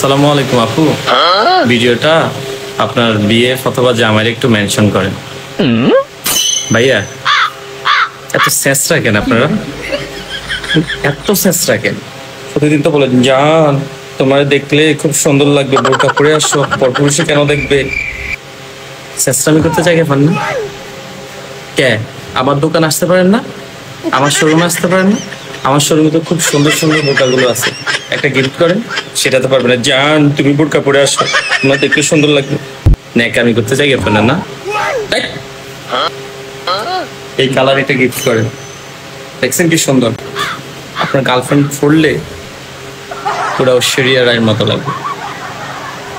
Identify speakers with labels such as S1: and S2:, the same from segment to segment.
S1: আসসালামু আলাইকুম আপু, ভিডিওটা আপনার বিএফ অথবা জামাইয়ের একটু মেনশন করেন। ভাইয়া এত সেন্স রাখেন আপনারা, এত সেন্স রাখেন। প্রতিদিন তো বলেন জান তোমার দেখলে খুব সুন্দর লাগবে, বোরকা পরে আসো, পরপুরুষে কেন দেখবে। সেন্সরামি করতে চাই পান না কে? আমার দোকান আসতে পারেন না? আমার শোরুমে আসতে পারেন না? আমার শোরুমে তো খুব সুন্দর সুন্দর বোরকাগুলো আছে, একটা গিফট করেন। সেটা তো পারবেন না। জান তুমি বোরকা পরে আসো, তোমার দেখতে সুন্দর লাগবে। ন্যাকামি করতে চাই আপনার না? এই কালার এটা গিফট করেন, দেখছেন কি সুন্দর। আপনার গার্লফ্রেন্ড পড়লে পুরো ঐশ্বরিয়া রায়ের মতো লাগবে,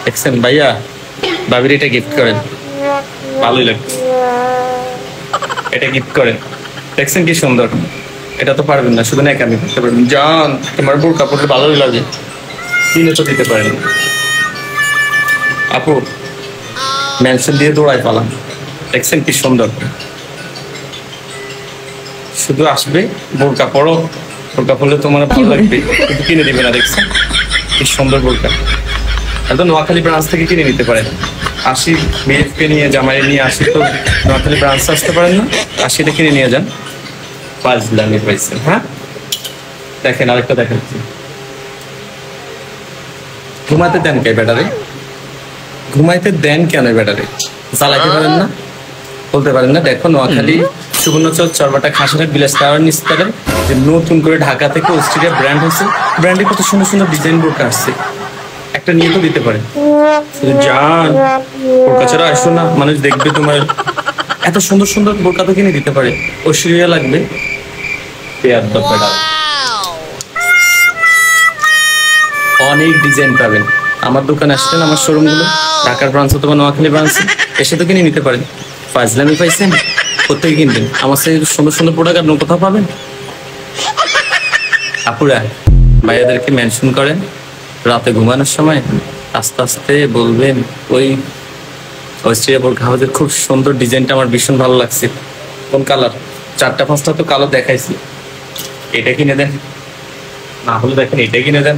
S1: দেখছেন। ভাইয়া ভাবির এটা গিফট করেন, ভালোই লাগবে। এটা গিফট করেন, দেখছেন কি সুন্দর। এটা তো পারবেন না, শুধু ন্যাকামি করতে পারবেন। জান তোমার বোরকা পড়লে ভালোই লাগে, কিনে তো দিতে পারেন। আপু মেনশন দিয়ে দৌড়ায় পালাম, দেখছেন কি সুন্দর। শুধু আসবে বোরকা পরো, বোরকা পরলে তোমার ভালো লাগবে, কিন্তু কিনে দিবে না। দেখছেন কি সুন্দর বোরকা, একদম নোয়াখালী ব্রাঞ্চ থেকে কিনে নিতে পারেন। আসি বিএফকে নিয়ে জামাই নিয়ে আসি, তো নোয়াখালী ব্রাঞ্চ আসতে পারেন না, আসিটা কিনে নিয়ে যান। ফাজলামি পাইছেন। হ্যাঁ দেখেন আরেকটা দেখাচ্ছি। ঘুমাতে দেন কে ব্যাটারে? ঘুমাইতে দেন কেন ব্যাটারে? চালাইতে পারেন না, বলতে পারেন না? দেখো নোয়াখালী সুবর্ণচর চরবাটা খাসারের বিলাস টাওয়ার নিস্তারে যে নতুন করে ঢাকা থেকে অস্ট্রেলিয়া ব্র্যান্ড হয়েছে, ব্র্যান্ডে কত সুন্দর সুন্দর ডিজাইন বোরকা আসছে, একটা নিয়ে তো দিতে পারে। জান বোরকা ছাড়া আসো না, মানুষ দেখবে তোমার। এত সুন্দর সুন্দর বোরকা তো কিনে দিতে পারে, ঐশ্বরিয়া লাগবে। অনেক ডিজাইন পাবেন আমার দোকানে আসছেন, আমার শোরুম গুলো ঢাকার ব্রাঞ্চ অথবা নোয়াখালী ব্রাঞ্চে এসে তো কিনে নিতে পারেন। ফাজলামি পাইছেন, কোথেকে কিনবেন? আমার সাথে সুন্দর সুন্দর প্রোডাক্ট আর কোথাও পাবেন। আপুরা ভাইয়াদেরকে মেনশন করেন, রাতে ঘুমানোর সময় আস্তে আস্তে বলবেন ওই অস্ট্রেলিয়া বোরকা হাউসের খুব সুন্দর ডিজাইনটা আমার ভীষণ ভালো লাগছে। কোন কালার? 4-5টা তো কালার দেখাইছি, এটা কিনে দেন। না হলে দেখেন এটা কিনে দেন,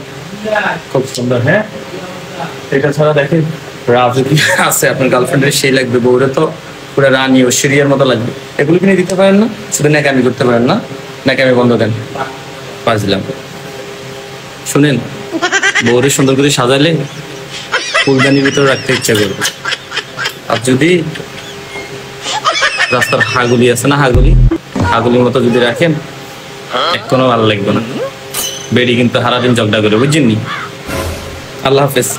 S1: খুব সুন্দর। হ্যাঁ এটা ছাড়া দেখেন রাজনীতি আছে, আপনার গার্লফ্রেন্ডের সেই লাগবে, বউরে তো পুরো রানী ঐশ্বরিয়ার মতো লাগবে। এগুলো কিনে দিতে পারেন না, শুধু ন্যাকামি করতে পারেন না। ন্যাকামি বন্ধ দেন, পাঁচলাম। শুনেন, বউরে সুন্দর করে সাজালে ফুলদানির ভিতরে রাখতে ইচ্ছা করবে। আর যদি রাস্তার হাগুলি আছে না, হাগুলির মতো যদি রাখেন, কোনো ভালো লাগবে না। বেড়ি কিন্তু সারাদিন ঝগড়া করে, বুঝছেন নি? আল্লাহ হাফেজ।